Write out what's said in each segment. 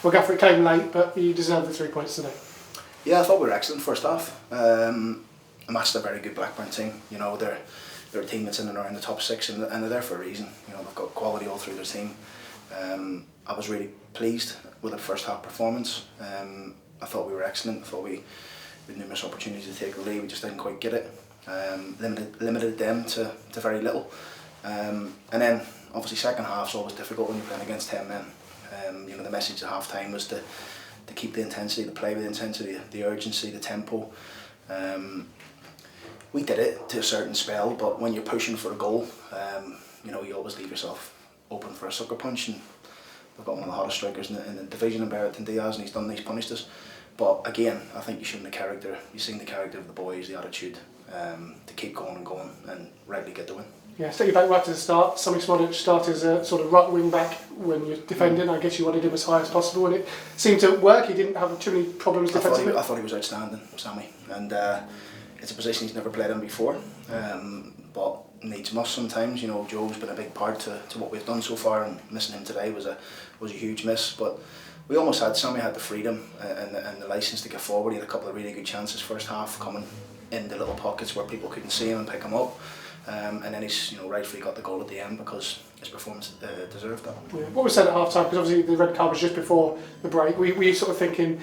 Well, Gaffer, it came late, but you deserve the 3 points today. Yeah, I thought we were excellent first half. Matched a very good Blackburn team. You know, they're a team that's in and around the top 6, and they're there for a reason. You know, they've got quality all through their team. I was really pleased with the first half performance. I thought we were excellent. I thought we had numerous opportunities to take the lead. We just didn't quite get it. Limited them to very little. And then obviously second half's always difficult when you're playing against 10 men. You know, the message at half time was to keep the intensity, to play with the intensity, the urgency, the tempo. We did it to a certain spell, but when you're pushing for a goal, you know, you always leave yourself open for a sucker punch. And we've got one of the hottest strikers in the division in Barrington Diaz, and he's punished us. But again, I think you've seen the character of the boys, the attitude to keep going and rightly get the win. Yeah, take you back right to the start. Sami Smodic started as a sort of right wing back when you're defending. I guess you wanted him as high as possible, and it seemed to work. He didn't have too many problems defensively. I thought he was outstanding, Sammy, and it's a position he's never played in before. But needs must sometimes. You know, Joe's been a big part to what we've done so far, and missing him today was a huge miss. But we almost had Sammy had the freedom and the license to get forward. He had a couple of really good chances first half coming in the little pockets where people couldn't see him and pick him up. And then he's rightfully got the goal at the end because his performance deserved that. Yeah. What was said at half time, because obviously the red card was just before the break, were you sort of thinking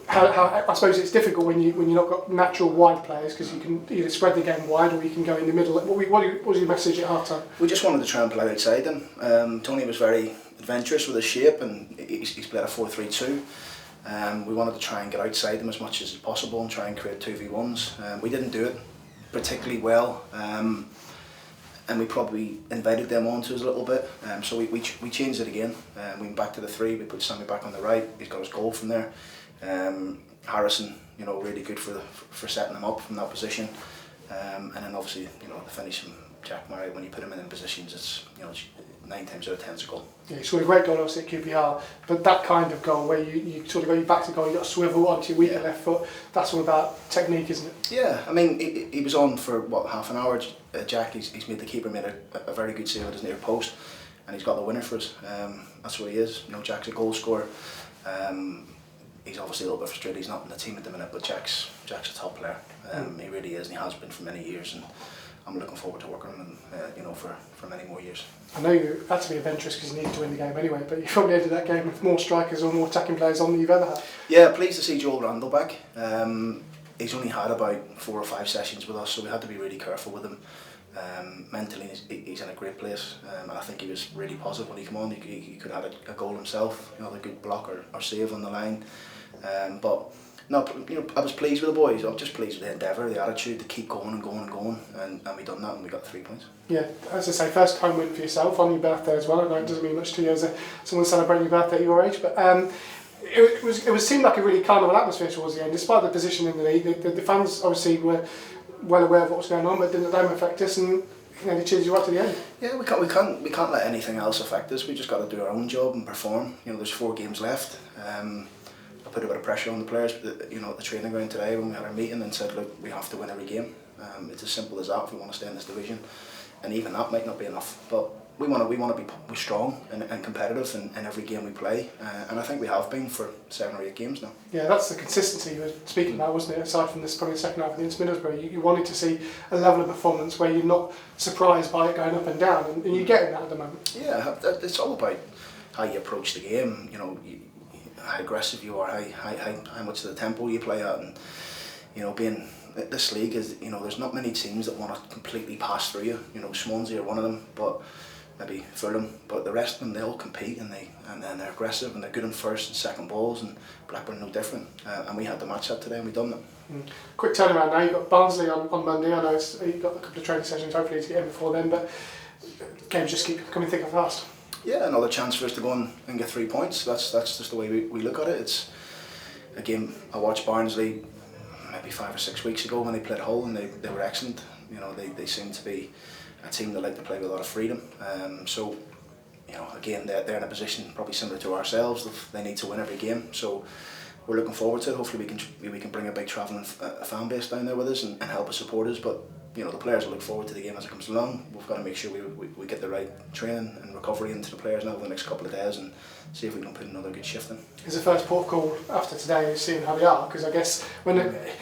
how I suppose it's difficult when you've not got natural wide players, because you can either spread the game wide or you can go in the middle. What was your message at half time? We just wanted to try and play outside them. Tony was very adventurous with his shape, and he's played a 4-3-2. We wanted to try and get outside them as much as possible and try and create 2v1s. We didn't do it particularly well. And we probably invited them onto us a little bit, so we changed it again. We went back to the 3. We put Sammy back on the right. He's got his goal from there. Harrison, really good for setting them up from that position. And then obviously, the finish from Jack Murray, when you put him in positions, it's 9 times out of 10 it's a goal. Yeah, he scored a great goal obviously at QPR, but that kind of goal where you sort of go back to goal, you got to swivel onto your weaker left foot. That's all about technique, isn't it? Yeah, I mean he was on for half an hour. Jack, he's made the keeper made a very good save at his near post, and he's got the winner for us. That's what he is. Jack's a goal scorer. He's obviously a little bit frustrated he's not in the team at the minute, but Jack's a top player. He really is, and he has been for many years. And I'm looking forward to working with him, for many more years. I know you had to be adventurous because you needed to win the game anyway, but you probably ended that game with more strikers or more attacking players on than you've ever had. Yeah, pleased to see Joel Randall back. He's only had about 4 or 5 sessions with us, so we had to be really careful with him. Mentally, he's in a great place, and I think he was really positive when he came on. He could have had a goal himself, a good block or save on the line. But no, I was pleased with the boys. I was just pleased with the endeavour, the attitude to keep going and going and going, and we done that, and we got 3 points. Yeah, as I say, first time win for yourself on your birthday as well. I know it doesn't mean much to you as someone celebrating your birthday at your age, but it seemed like a really carnival atmosphere towards the end, despite the position in the league. The fans obviously were well aware of what was going on, but didn't let them affect us, and they cheered you right to the end. Yeah, we can't let anything else affect us. We just got to do our own job and perform. There's 4 games left. I put a bit of pressure on the players, at the training ground today when we had our meeting, and said, look, we have to win every game. It's as simple as that if we want to stay in this division, and even that might not be enough. But we want to be strong and competitive in every game we play, and I think we have been for 7 or 8 games now. Yeah, that's the consistency you were speaking about, wasn't it? Aside from this probably second half against Middlesbrough, you wanted to see a level of performance where you're not surprised by it going up and down, and you're getting that at the moment. Yeah, it's all about how you approach the game. How aggressive you are, how much of the tempo you play at, and being this league is there's not many teams that want to completely pass through you. Swansea are one of them, but maybe Fulham, but the rest of them, they all compete, and they're aggressive, and they're good on first and second balls, and Blackburn no different. And we had to match that today, and we've done that. Quick turnaround now. You've got Barnsley on Monday. I know you've got a couple of training sessions hopefully to get in before then, but games just keep coming thick and fast. Yeah, another chance for us to go and get 3 points. That's just the way we look at it. It's a game I watched Barnsley maybe 5 or 6 weeks ago when they played Hull, and they were excellent. They seem to be a team that like to play with a lot of freedom. So again, they're in a position probably similar to ourselves. They need to win every game. So we're looking forward to it. Hopefully we can bring a big travelling fan base down there with us and help us support us. But the players will look forward to the game as it comes along. We've got to make sure we get the right training and recovery into the players now over the next couple of days and see if we can put another good shift in. Is the first port of call after today is seeing how they are? Because I guess when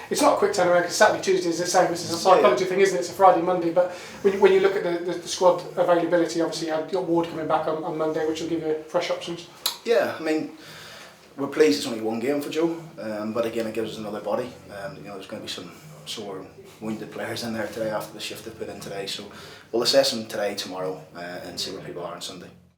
it's not a quick turnaround, because Saturday, Tuesday is the same. It's a psychology thing, isn't it? It's a Friday, Monday. But when you look at the squad availability, obviously you got Ward coming back on Monday, which will give you fresh options. Yeah, I mean, we're pleased it's only one game for Joe, but again it gives us another body. There's going to be some sore, wounded players in there today after the shift they put in today, so we'll assess them today, tomorrow, and see where people are on Sunday.